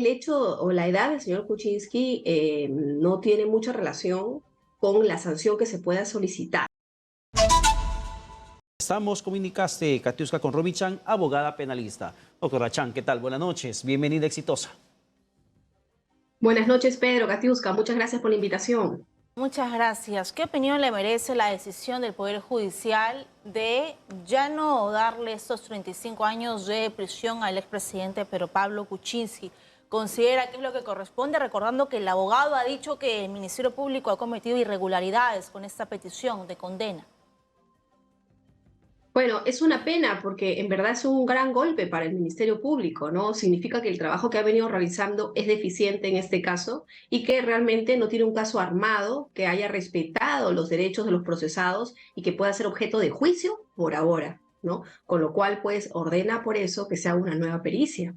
El hecho o la edad del señor Kuczynski no tiene mucha relación con la sanción que se pueda solicitar. Estamos comunicaste, Katiuska, con Romy Chan, abogada penalista. Doctora Chan, ¿qué tal? Buenas noches, bienvenida, exitosa. Buenas noches, Pedro, Katiuska, muchas gracias por la invitación. Muchas gracias. ¿Qué opinión le merece la decisión del Poder Judicial de ya no darle estos 35 años de prisión al expresidente Pedro Pablo Kuczynski? ¿Considera que es lo que corresponde? Recordando que el abogado ha dicho que el Ministerio Público ha cometido irregularidades con esta petición de condena. Bueno, es una pena porque en verdad es un gran golpe para el Ministerio Público, ¿no? Significa que el trabajo que ha venido realizando es deficiente en este caso y que realmente no tiene un caso armado que haya respetado los derechos de los procesados y que pueda ser objeto de juicio por ahora, ¿no? Con lo cual, pues, ordena por eso que se haga una nueva pericia.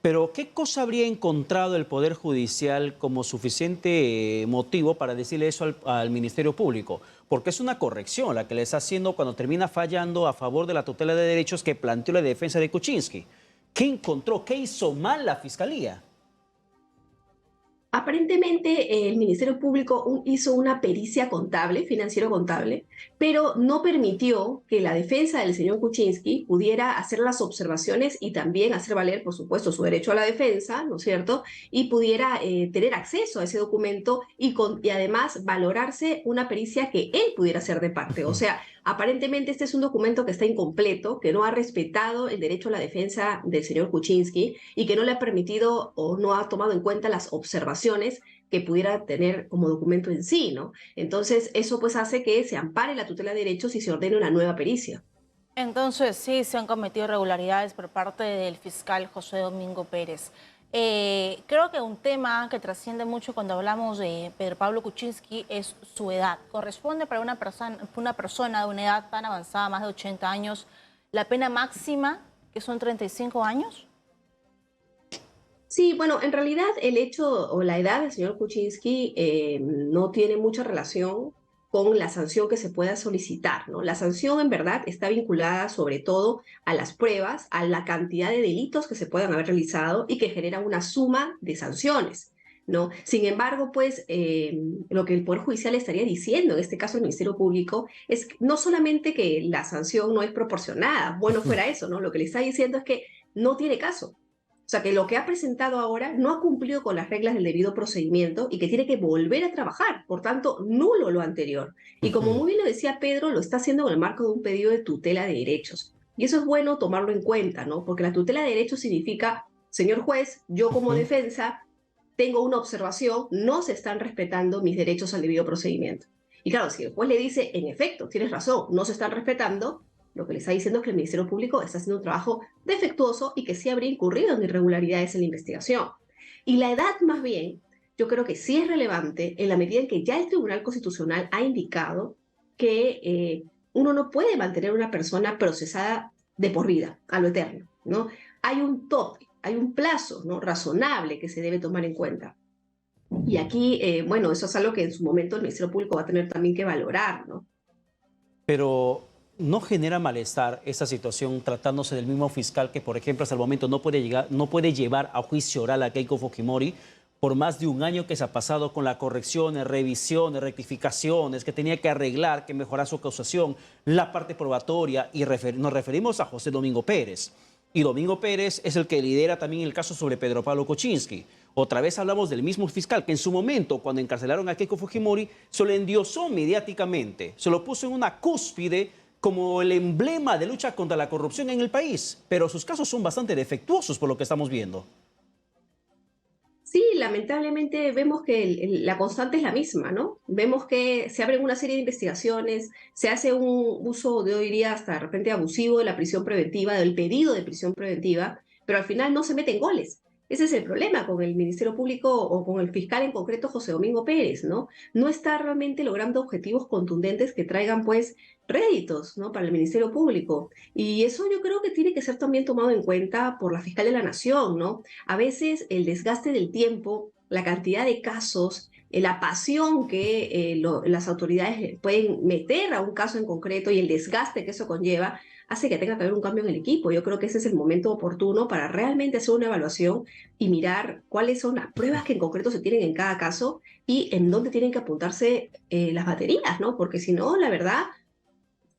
Pero, ¿qué cosa habría encontrado el Poder Judicial como suficiente motivo para decirle eso al Ministerio Público? Porque es una corrección la que le está haciendo cuando termina fallando a favor de la tutela de derechos que planteó la defensa de Kuczynski. ¿Qué encontró? ¿Qué hizo mal la Fiscalía? Aparentemente el Ministerio Público hizo una pericia contable, financiero-contable, pero no permitió que la defensa del señor Kuczynski pudiera hacer las observaciones y también hacer valer, por supuesto, su derecho a la defensa, ¿no es cierto? Y pudiera tener acceso a ese documento y además valorarse una pericia que él pudiera hacer de parte. O sea, aparentemente este es un documento que está incompleto, que no ha respetado el derecho a la defensa del señor Kuczynski y que no le ha permitido o no ha tomado en cuenta las observaciones que pudiera tener como documento en sí, ¿no? Entonces, eso pues hace que se ampare la tutela de derechos y se ordene una nueva pericia. Entonces, sí, se han cometido irregularidades por parte del fiscal José Domingo Pérez. Creo que un tema que trasciende mucho cuando hablamos de Pedro Pablo Kuczynski es su edad. ¿Corresponde para una persona de una edad tan avanzada, más de 80 años, la pena máxima, que son 35 años? Sí, bueno, en realidad el hecho o la edad del señor Kuczynski no tiene mucha relación con la sanción que se pueda solicitar, ¿no? La sanción en verdad está vinculada sobre todo a las pruebas, a la cantidad de delitos que se puedan haber realizado y que generan una suma de sanciones, ¿no? Sin embargo, pues lo que el Poder Judicial estaría diciendo, en este caso el Ministerio Público, es no solamente que la sanción no es proporcionada, bueno fuera eso, ¿no? Lo que le está diciendo es que no tiene caso. O sea, que lo que ha presentado ahora no ha cumplido con las reglas del debido procedimiento y que tiene que volver a trabajar. Por tanto, nulo lo anterior. Y como muy bien lo decía Pedro, lo está haciendo en el marco de un pedido de tutela de derechos. Y eso es bueno tomarlo en cuenta, ¿no? Porque la tutela de derechos significa, señor juez, yo como defensa tengo una observación, no se están respetando mis derechos al debido procedimiento. Y claro, si el juez le dice, en efecto, tienes razón, no se están respetando, lo que le está diciendo es que el Ministerio Público está haciendo un trabajo defectuoso y que sí habría incurrido en irregularidades en la investigación. Y la edad, más bien, yo creo que sí es relevante en la medida en que ya el Tribunal Constitucional ha indicado que uno no puede mantener a una persona procesada de por vida, a lo eterno, ¿no? Hay un tope, hay un plazo, ¿no?, razonable que se debe tomar en cuenta. Y aquí, bueno, eso es algo que en su momento el Ministerio Público va a tener también que valorar, ¿no? Pero ¿no genera malestar esta situación tratándose del mismo fiscal que, por ejemplo, hasta el momento no puede llevar a juicio oral a Keiko Fujimori por más de un año que se ha pasado con las correcciones, revisiones, rectificaciones, que tenía que arreglar, que mejorar su acusación, la parte probatoria, y nos referimos a José Domingo Pérez? Y Domingo Pérez es el que lidera también el caso sobre Pedro Pablo Kuczynski. Otra vez hablamos del mismo fiscal que en su momento, cuando encarcelaron a Keiko Fujimori, se lo endiosó mediáticamente, se lo puso en una cúspide como el emblema de lucha contra la corrupción en el país. Pero sus casos son bastante defectuosos por lo que estamos viendo. Sí, lamentablemente vemos que la constante es la misma, ¿no? Vemos que se abren una serie de investigaciones, se hace un uso, yo diría, hasta de repente abusivo de la prisión preventiva, del pedido de prisión preventiva, pero al final no se meten goles. Ese es el problema con el Ministerio Público o con el fiscal en concreto, José Domingo Pérez, ¿no? No está realmente logrando objetivos contundentes que traigan, pues, réditos, ¿no?, para el Ministerio Público. Y eso yo creo que tiene que ser también tomado en cuenta por la fiscal de la Nación, ¿no? A veces el desgaste del tiempo, la cantidad de casos, la pasión que las autoridades pueden meter a un caso en concreto y el desgaste que eso conlleva, hace que tenga que haber un cambio en el equipo. Yo creo que ese es el momento oportuno para realmente hacer una evaluación y mirar cuáles son las pruebas que en concreto se tienen en cada caso y en dónde tienen que apuntarse las baterías, ¿no? Porque si no, la verdad,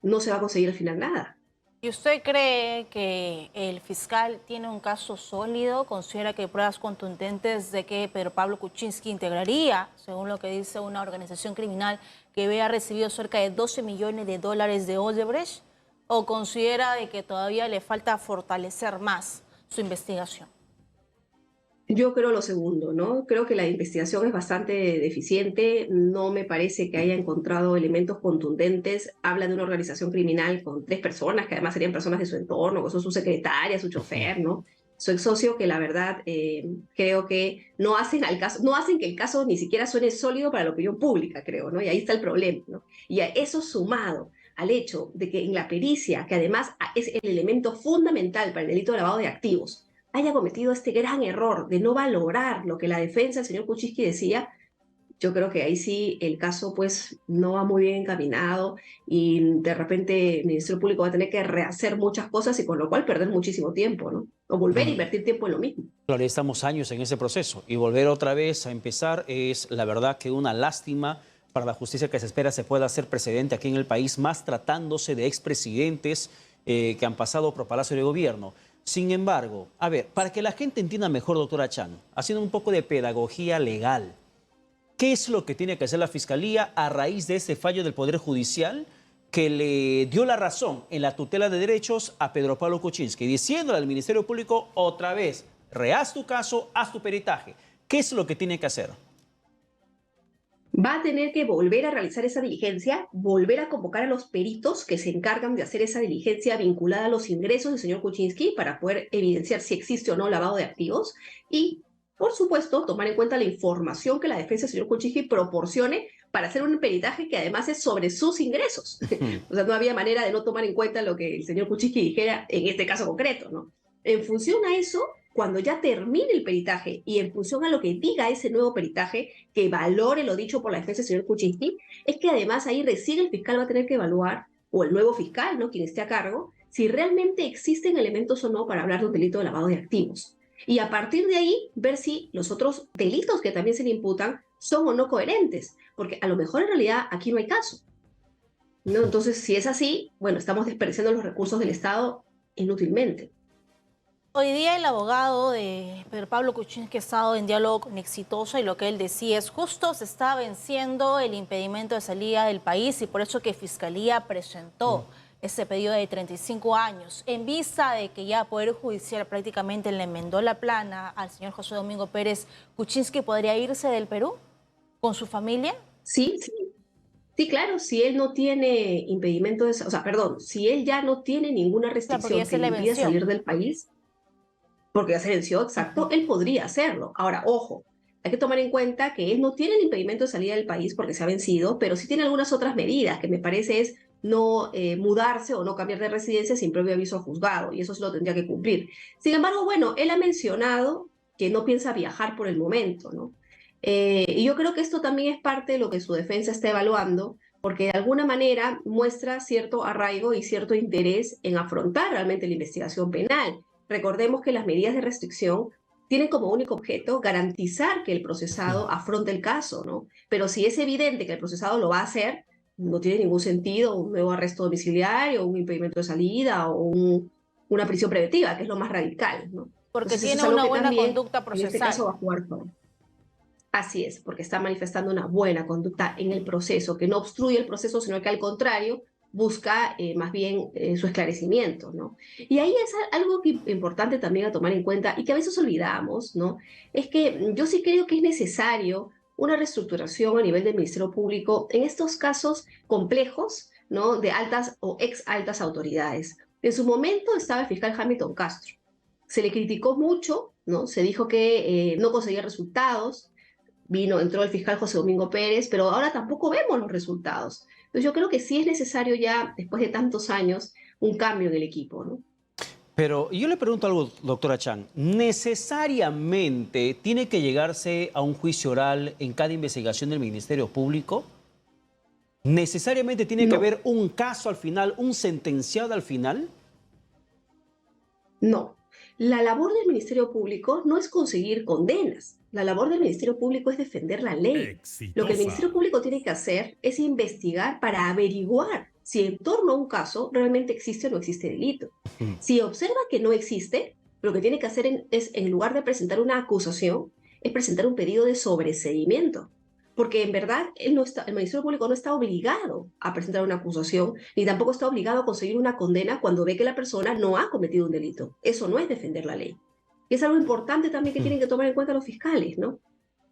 no se va a conseguir al final nada. ¿Y usted cree que el fiscal tiene un caso sólido? ¿Considera que hay pruebas contundentes de que Pedro Pablo Kuczynski integraría, según lo que dice una organización criminal, que había recibido cerca de 12 millones de dólares de Odebrecht? ¿O considera de que todavía le falta fortalecer más su investigación? Yo creo lo segundo, ¿no? Creo que la investigación es bastante deficiente, no me parece que haya encontrado elementos contundentes. Habla de una organización criminal con 3 personas, que además serían personas de su entorno, que son su secretaria, su chofer, ¿no? Su ex socio, que la verdad creo que no hacen al caso, no hacen que el caso ni siquiera suene sólido para la opinión pública, creo, ¿no? Y ahí está el problema, ¿no? Y a eso sumado al hecho de que en la pericia, que además es el elemento fundamental para el delito de lavado de activos, haya cometido este gran error de no valorar lo que la defensa del señor Kuczynski decía, yo creo que ahí sí el caso pues no va muy bien encaminado y de repente el Ministerio Público va a tener que rehacer muchas cosas y con lo cual perder muchísimo tiempo, ¿no? O volver a invertir tiempo en lo mismo. Claro, ya estamos años en ese proceso y volver otra vez a empezar es la verdad que una lástima para la justicia que se espera se pueda hacer precedente aquí en el país, más tratándose de expresidentes que han pasado por Palacio de Gobierno. Sin embargo, a ver, para que la gente entienda mejor, doctora Chan, haciendo un poco de pedagogía legal, ¿qué es lo que tiene que hacer la Fiscalía a raíz de este fallo del Poder Judicial que le dio la razón en la tutela de derechos a Pedro Pablo Kuczynski, diciéndole al Ministerio Público otra vez, rehaz tu caso, haz tu peritaje? ¿Qué es lo que tiene que hacer? Va a tener que volver a realizar esa diligencia, volver a convocar a los peritos que se encargan de hacer esa diligencia vinculada a los ingresos del señor Kuczynski para poder evidenciar si existe o no lavado de activos y, por supuesto, tomar en cuenta la información que la defensa del señor Kuczynski proporcione para hacer un peritaje que además es sobre sus ingresos. O sea, no había manera de no tomar en cuenta lo que el señor Kuczynski dijera en este caso concreto, ¿no? En función a eso, cuando ya termine el peritaje y en función a lo que diga ese nuevo peritaje, que valore lo dicho por la defensa del señor Kuczynski, es que además ahí recién el fiscal va a tener que evaluar, o el nuevo fiscal, ¿no?, quien esté a cargo, si realmente existen elementos o no para hablar de un delito de lavado de activos. Y a partir de ahí, ver si los otros delitos que también se le imputan son o no coherentes, porque a lo mejor en realidad aquí no hay caso, ¿no? Entonces, si es así, bueno, estamos desperdiciando los recursos del Estado inútilmente. Hoy día el abogado de Pedro Pablo Kuczynski ha estado en diálogo con Exitosa y lo que él decía es justo se está venciendo el impedimento de salida del país y por eso que Fiscalía presentó ese pedido de 35 años. En vista de que ya Poder Judicial prácticamente le enmendó la plana al señor José Domingo Pérez, ¿Kuczynski podría irse del Perú con su familia? Sí, sí. Sí, claro, si él no tiene impedimento, o sea, perdón, si él ya no tiene ninguna O sea, porque restricción ya que se le le impida venció. salir del país, porque ya se venció, exacto, él podría hacerlo. Ahora, ojo, hay que tomar en cuenta que él no tiene el impedimento de salida del país porque se ha vencido, pero sí tiene algunas otras medidas, que me parece es no mudarse o no cambiar de residencia sin previo aviso al juzgado, y eso se lo tendría que cumplir. Sin embargo, bueno, él ha mencionado que no piensa viajar por el momento, ¿no? Y yo creo que esto también es parte de lo que su defensa está evaluando, porque de alguna manera muestra cierto arraigo y cierto interés en afrontar realmente la investigación penal. Recordemos que las medidas de restricción tienen como único objeto garantizar que el procesado afronte el caso, ¿no? Pero si es evidente que el procesado lo va a hacer, no tiene ningún sentido un nuevo arresto domiciliario, un impedimento de salida o una prisión preventiva, que es lo más radical, ¿no? Porque Entonces eso es tiene algo una que buena también conducta en este caso procesal. va a jugar con. Así es, porque está manifestando una buena conducta en el proceso, que no obstruye el proceso, sino que al contrario busca más bien su esclarecimiento, ¿no? Y ahí es algo importante también a tomar en cuenta y que a veces olvidamos, ¿no? Es que yo sí creo que es necesario una reestructuración a nivel del Ministerio Público en estos casos complejos, ¿no?, de altas o ex altas autoridades. En su momento estaba el fiscal Hamilton Castro. Se le criticó mucho, ¿no? Se dijo que no conseguía resultados. Entró el fiscal José Domingo Pérez, pero ahora tampoco vemos los resultados. Entonces yo creo que sí es necesario ya, después de tantos años, un cambio en el equipo, ¿no? Pero yo le pregunto algo, doctora Chan. ¿Necesariamente tiene que llegarse a un juicio oral en cada investigación del Ministerio Público? ¿Necesariamente tiene que No, haber un caso al final, un sentenciado al final? No. La labor del Ministerio Público no es conseguir condenas. La labor del Ministerio Público es defender la ley. Lo que el Ministerio Exitosa. Público tiene que hacer es investigar para averiguar si en torno a un caso realmente existe o no existe delito. Mm. Si observa que no existe, lo que tiene que hacer es, en lugar de presentar una acusación, es presentar un pedido de sobreseimiento. Porque en verdad el Ministerio Público no está obligado a presentar una acusación, ni tampoco está obligado a conseguir una condena cuando ve que la persona no ha cometido un delito. Eso no es defender la ley. Y es algo importante también que tienen que tomar en cuenta los fiscales, ¿no?